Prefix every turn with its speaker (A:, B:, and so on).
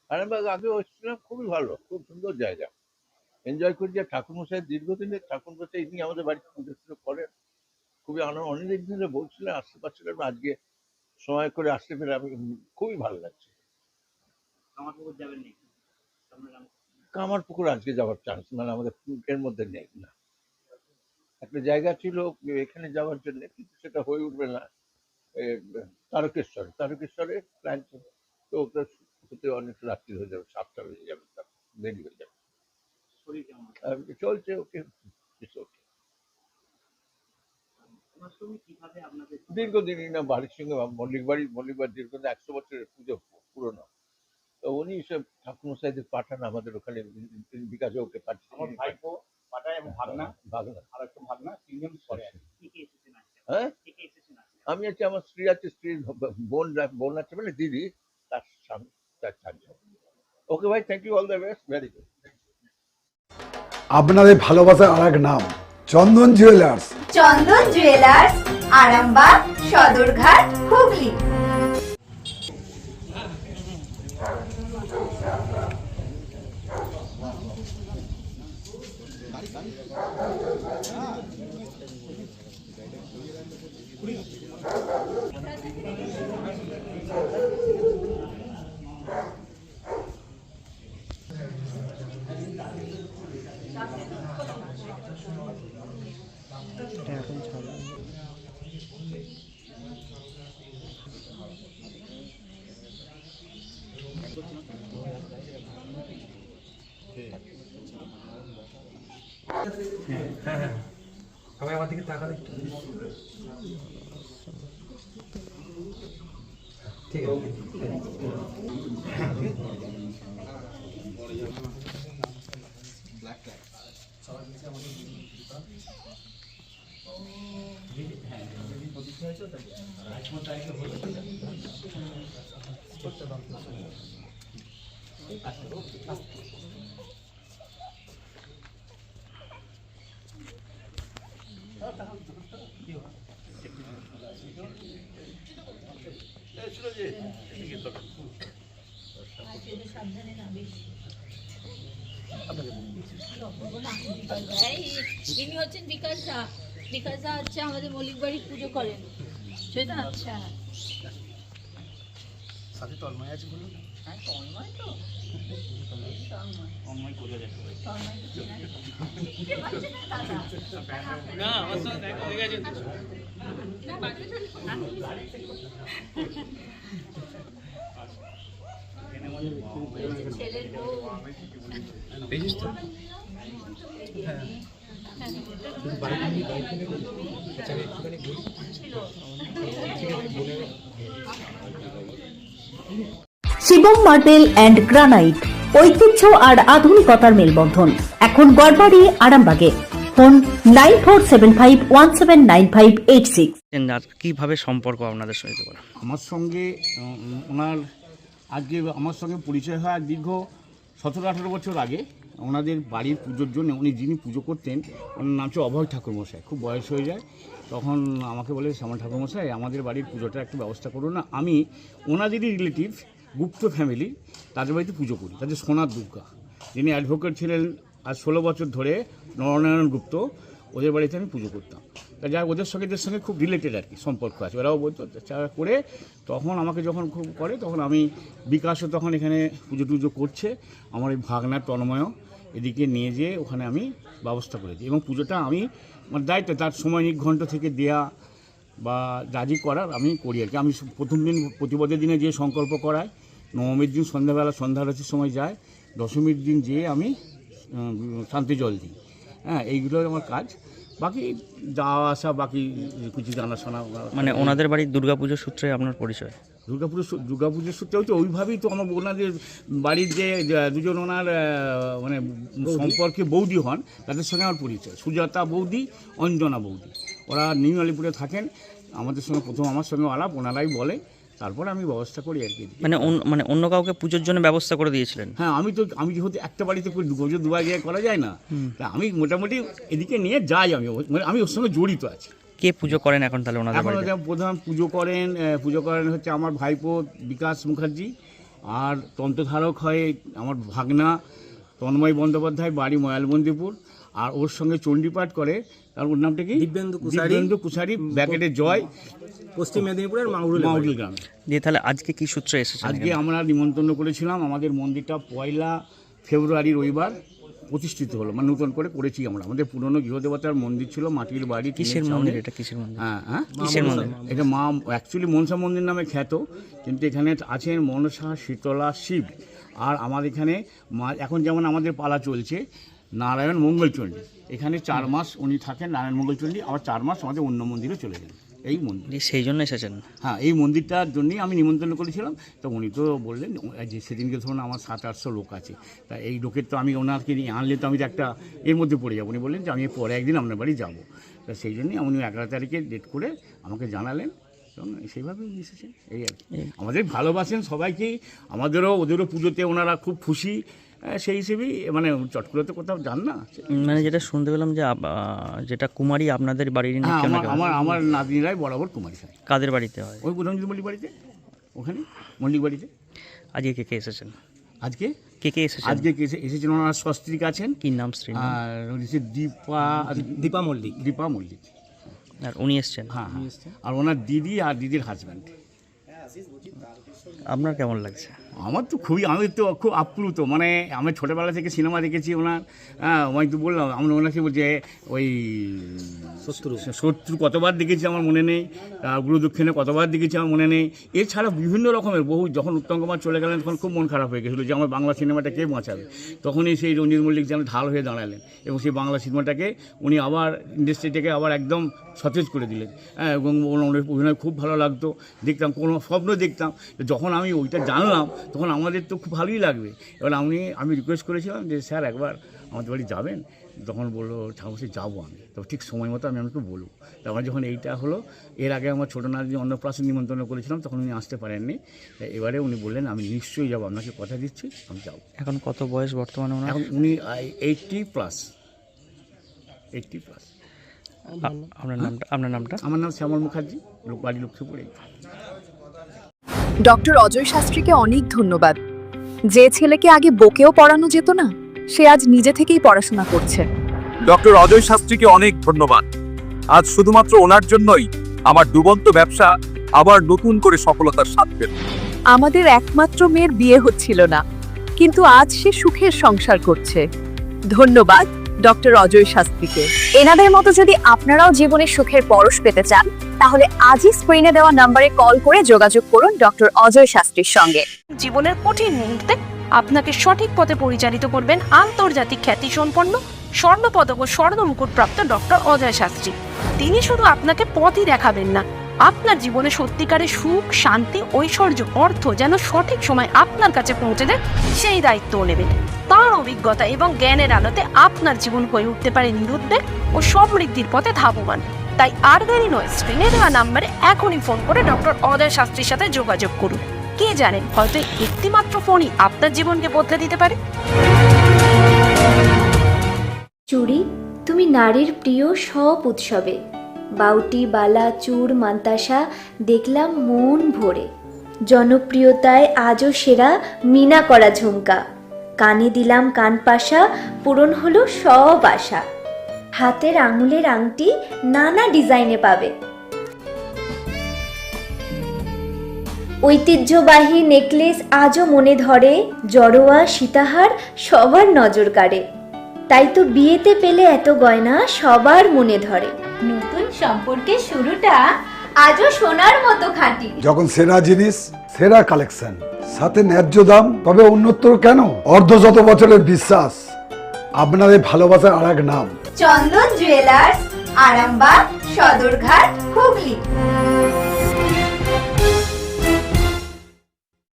A: আরামবাগ আগে এসেছিলাম, খুবই ভালো, খুব সুন্দর জায়গা, এনজয় করি। যে ঠাকুরমশাই দীর্ঘদিনের ঠাকুরমশাই ইনি আমাদের বাড়িতে পুজো টুজো করেন, খুবই অনেক ধরে বলছিলেন আসতে পারছিলেন, আজকে সময় করে আসতে পেরে আমি খুবই ভালো লাগছে। কামারপুকুর আজকে যাওয়ার চান্স মানে আমাদের এর মধ্যে নেই না। একটা জায়গা ছিল এখানে যাওয়ার জন্য, কিন্তু সেটা হয়ে উঠবে না। তারকেশ্বরে প্ল্যান তো ওটা হতে অনেক রাত্রি হয়ে যাবে, 7টা বেজে যাবে, দেরি হয়ে যাবে। চলছে, ওকে দীর্ঘদিনই না বাড়ির সঙ্গে মল্লিক বাড়ি দীর্ঘদিন 100 বছরের পুজো পুরনো। তো উনি সব ঠাকুরমশাইদের পাঠান আমাদের ওখানে, বিকাশে ওকে পাঠিয়ে। হ্যাঁ, আমি আছি, আমার স্ত্রী আছে, স্ত্রীর বোন আছে, মানে দিদি, তার স্বামী, তার 4 জন। ওকে ভাই, thank you, all the best, very good.
B: আপনাদের ভালোবাসার আর এক নাম চন্দন জুয়েলার্স।
C: চন্দন জুয়েলার্স, আরামবাগ, সদরঘাট, হুগলি।
D: সবাই আমার দিকে তাকালে একটু, ঠিক আছে।
E: ইনি হচ্ছেন বিকাশ দা। বিকাশ দা হচ্ছে আমাদের মল্লিক বাড়ির পুজো করেন। সেটা আচ্ছা,
D: সাথে তন্ময় আছে বলুন।
E: হ্যাঁ, তন্ময় তো তন্ময় কোথায় যাচ্ছে? তন্ময় না, আমার সঙ্গে দেখা হয়ে গেছে। ছেলের বউ
D: পেয়েছিস তো? হ্যাঁ,
F: শিবম মার্বেল অ্যান্ড গ্রানাইট, ঐতিহ্য আর আধুনিকতার মেলবন্ধন, এখন গড়বাড়ি, আরামবাগে। ফোন 9475179586।
G: কিভাবে সম্পর্ক আপনাদের সঙ্গে?
H: আমার সঙ্গে ওনার আজকে আমার সঙ্গে পরিচয় হয় দীর্ঘ 17-18 বছর আগে। ওনাদের বাড়ির পুজোর জন্য উনি যিনি পুজো করতেন, ওনার নাম হচ্ছে অভয় ঠাকুরমশাই। খুব বয়স হয়ে যায়, তখন আমাকে বলে শ্যামল ঠাকুরমশাই আমাদের বাড়ির পুজোটা একটু ব্যবস্থা করুন না। আমি ওনাদেরই রিলেটিভ গুপ্ত ফ্যামিলি, তাদের বাড়িতে পুজো করি। তাদের সোনার দুর্গা, যিনি অ্যাডভোকেট ছিলেন আজ 16 বছর ধরে, নরনারায়ণ গুপ্ত, ওদের বাড়িতে আমি পুজো করতাম। তা যাই ওদের সঙ্গে খুব রিলেটেড আর কি, সম্পর্ক আছে। ওরাও বলতো করে, তখন আমাকে যখন খুব করে, তখন আমি বিকাশও তখন এখানে পুজো টুজো করছে, আমার এই ভাগনার তন্ময় এদিকে নিয়ে যেয়ে ওখানে আমি ব্যবস্থা করেছি। এবং পুজোটা আমি আমার দায়িত্ব, তার সময় নির্ঘণ্ট থেকে দেয়া বা রাজি করার আমি করি আর কি। আমি প্রথম দিন প্রতিপদের দিনে যে সংকল্প করাই, নবমীর দিন সন্ধ্যাবেলা সন্ধ্যা আরতির সময় যায়, দশমীর দিন যেয়ে আমি শান্তি জল দিই। হ্যাঁ, এইগুলোই আমার কাজ। বাকি যাওয়া আসা, বাকি কিছু জানাশোনা।
G: মানে ওনাদের বাড়ির দুর্গাপুজোর সূত্রে আপনার পরিচয়?
H: দুর্গাপুজোর সূত্রে হচ্ছে ওইভাবেই তো আমার ওনাদের বাড়ির যে দুজন ওনার মানে সম্পর্কে বৌদি হন, তাদের সঙ্গে আমার পরিচয়। সুজাতা বৌদি, অঞ্জনা বৌদি, ওরা নিউ আলিপুরে থাকেন। আমাদের সঙ্গে প্রথম আমার সঙ্গে আলাপ, ওনারাই বলে, তারপরে আমি ব্যবস্থা করি আর কি।
G: মানে অন্য কাউকে পুজোর জন্য ব্যবস্থা করে দিয়েছিলেন?
H: হ্যাঁ, আমি যেহেতু একটা বাড়িতে করি, পুজো দুবার গিয়ে করা যায় না, তা আমি মোটামুটি এদিকে নিয়ে যাই। আমি ওর সঙ্গে জড়িত আছি।
G: কে পুজো করেন এখন তাহলে ওনাদের
H: এখন
G: বাড়িতে?
H: প্রধান পুজো করেন হচ্ছে আমার ভাইপো বিকাশ মুখার্জি, আর তন্ত্রধারক হয় আমার ভাগনা তন্ময় বন্দ্যোপাধ্যায়, বাড়ি ময়ালবন্দীপুর। আর ওর সঙ্গে চণ্ডীপাঠ করে, তার ওর নামটা কি? দিব্যেন্দু কুশারি, ব্যাকেটে জয়, পশ্চিম মেদিনীপুরের মাউরুল গ্রামে।
G: দিয়ে তাহলে আজকে কি সূত্রে এসেছেন?
H: আজকে আমরা নিমন্ত্রণ করেছিলাম। আমাদের মন্দিরটা 1 ফেব্রুয়ারি রবিবার প্রতিষ্ঠিত হলো, মানে নতুন করে করেছি আমরা। আমাদের পুরনো গৃহদেবতার মন্দির ছিল, মাটির বাড়ি।
G: কিসের মন্দির এটা? কিসের মন্দির?
H: হ্যাঁ,
G: কিসের মন্দির?
H: এটা মা অ্যাকচুয়ালি মনসা মন্দির নামে খ্যাত, কিন্তু এখানে আছেন মনসা, শীতলা, শিব। আর আমাদের এখানে এখন যেমন আমাদের পালা চলছে নারায়ণ মঙ্গলচণ্ডী, এখানে 4 মাস উনি থাকেন নারায়ণ মঙ্গলচণ্ডী, আবার 4 মাস আমাদের অন্য মন্দিরে চলে যান। এই মন্দির,
G: সেই জন্য এসেছেন?
H: হ্যাঁ, এই মন্দিরটার জন্যই আমি নিমন্ত্রণ করেছিলাম। তো উনি তো বললেন যে সেদিনকে ধরুন আমার 700-800 লোক আছে, তা এই লোকের তো আমি ওনাকে নিয়ে আনলে তো আমি তো একটা এর মধ্যে পড়ে যাবো। উনি বললেন যে আমি পরে একদিন আপনার বাড়ি যাবো। তা সেই জন্যই উনি 11 তারিখে ডেট করে আমাকে জানালেন, সেইভাবে উনি এসেছেন। এই আর কি, আমাদের ভালোবাসেন সবাইকেই, আমাদেরও ওদেরও পুজোতে ওনারা খুব খুশি। সেই হিসেবেই মানে চট করে তো কোথাও যান না।
G: মানে যেটা শুনতে পেলাম যে যেটা কুমারী আপনাদের বাড়ির?
H: আমার নাতনিরাই বরাবর কুমারী হয়।
G: কাদের বাড়িতে হয়?
H: ওই রঞ্জিত মল্লিক বাড়িতে, ওখানে মল্লিক বাড়িতে।
G: আজকে কে কে এসেছেন?
H: আজকে
G: এসেছেন?
H: আজকে এসেছেন ওনার সস্ত্রীক আছেন।
G: কি নাম স্ত্রী?
H: আর হচ্ছে দীপা মল্লিক।
G: আর উনি এসছেন?
H: হ্যাঁ, আর ওনার দিদি আর দিদির হাজব্যান্ড।
G: আপনার কেমন লাগছে?
H: আমার তো আমি তো খুব আপ্লুত। মানে আমি ছোটোবেলা থেকে সিনেমা দেখেছি ওনার। হ্যাঁ, আমি তো বললাম, আমরা ওনাকে বলছি ওই শত্রু কতবার দেখেছি আমার মনে নেই, গুরু দক্ষিণে কতবার দেখেছি আমার মনে নেই। এছাড়া বিভিন্ন রকমের বহু, যখন উত্তম কুমার চলে গেলেন তখন খুব মন খারাপ হয়ে গেছিলো যে আমার বাংলা সিনেমাটা কে বাঁচাবে। তখনই সেই রঞ্জিত মল্লিক যেন ঢাল হয়ে দাঁড়ালেন এবং সেই বাংলা সিনেমাটাকে উনি আবার ইন্ডাস্ট্রিটাকে আবার একদম সতেজ করে দিলেন। হ্যাঁ, এবং ওনার অভিনয় খুব ভালো লাগতো, দেখতাম, কোনো স্বপ্ন দেখতাম। যখন আমি ওইটা জানলাম তখন আমাদের তো খুব ভালোই লাগবে। এবার আমি রিকোয়েস্ট করেছিলাম যে স্যার একবার আমাদের বাড়ি যাবেন। তখন বললো ঠাকুর যাবো আমি, তো ঠিক সময় মতো আমি আমাকে বলবো। তারপর যখন এইটা হলো, এর আগে আমার ছোটো নাতি অন্নপ্রাশন নিমন্ত্রণ করেছিলাম, তখন উনি আসতে পারেননি। এবারে উনি বললেন আমি নিশ্চয়ই যাবো, আপনাকে কথা দিচ্ছি আমি যাবো।
G: এখন কত বয়স বর্তমানে ওনার?
H: এখন উনি 80+।
G: আপনার নামটা?
H: আমার নাম শ্যামল মুখার্জি, বাড়ি লক্ষ্মীপুরে।
I: ডক্টর অজয় শাস্ত্রীকে অনেক ধন্যবাদ। যে ছেলেকে আগে বকেও পড়ানো যেত না, সে আজ নিজে থেকেই পড়াশোনা করছে।
J: ডক্টর অজয় শাস্ত্রীকে অনেক ধন্যবাদ। আজ শুধুমাত্র ওনার জন্যই আমার ডুবন্ত ব্যবসা আবার নতুন করে সফলতার স্বাদ পেল।
I: আমাদের একমাত্র মেয়ের বিয়ে হচ্ছিল না, কিন্তু আজ সে সুখের সংসার করছে। ধন্যবাদ ডক্টর অজয় শাস্ত্রীকে।
F: এনাদের মতো যদি আপনারাও জীবনে সুখের পরশ পেতে চান, তাহলে আজই স্ক্রিনে দেওয়া নম্বরে কল করে যোগাযোগ করুন ডক্টর অজয় শাস্ত্রীর সঙ্গে।
K: জীবনের কঠিন মুহূর্তে আপনাকে সঠিক পথে পরিচালিত করবেন আন্তর্জাতিক খ্যাতিসম্পন্ন স্বর্ণপদক ও স্বর্ণ মুকুট প্রাপ্ত ডক্টর অজয় শাস্ত্রী। তিনি শুধু আপনাকে পথই দেখাবেন না, আপনার জীবনে সত্যিকারের সুখ, শান্তি, ঐশ্বর্য, অর্থ যেন সঠিক সময় আপনার কাছে পৌঁছে দেয়, সেই দায়িত্বও নেবেন। তার অভিজ্ঞতা এবং জ্ঞানের আলোতে আপনার জীবন হয়ে উঠতে পারে নিরুদ্বেগ ও সমৃদ্ধির পথে ধাবমান। তাই আর দেরি নয়, স্ক্রিনে দেওয়া নাম্বারে এখনই ফোন করে ডক্টর অজয় শাস্ত্রীর সাথে যোগাযোগ করুন। কে জানেন, হয়তো একটি মাত্র ফোনই আপনার জীবনকে বদলে দিতে পারে।
C: চুড়ি, তুমি নারীর প্রিয় সব উৎসবে। বাউটি, বালা, চূড়, মান্তাসা দেখলাম মন ভরে। জনপ্রিয়তায় আজও সেরা মিনা করা ঝুমকা। কানে দিলাম কানপাশা, পূরণ হলো সব আশা। হাতের আঙুলের আংটি নানা ডিজাইনে পাবে। ঐতিহ্যবাহী নেকলেস আজও মনে ধরে। জড়োয়া, সীতাহার সবার নজর কাড়ে। তাই তো বিয়েতে পেলে এত গয়না সবার মনে ধরে। নতুন সম্পর্কের শুরুটা আজও সোনার মতো খাঁটি।
B: যখন সেরা জিনিস, সেরা কালেকশন, সাথে ন্যায্য দাম, তবে উন্নতর কেন? অর্ধশত বছরের বিশ্বাস, আপনাদের ভালোবাসার আর এক নাম
C: চন্দন জুয়েলার্স, আরামবাগ, সদরঘাট, হুগলি।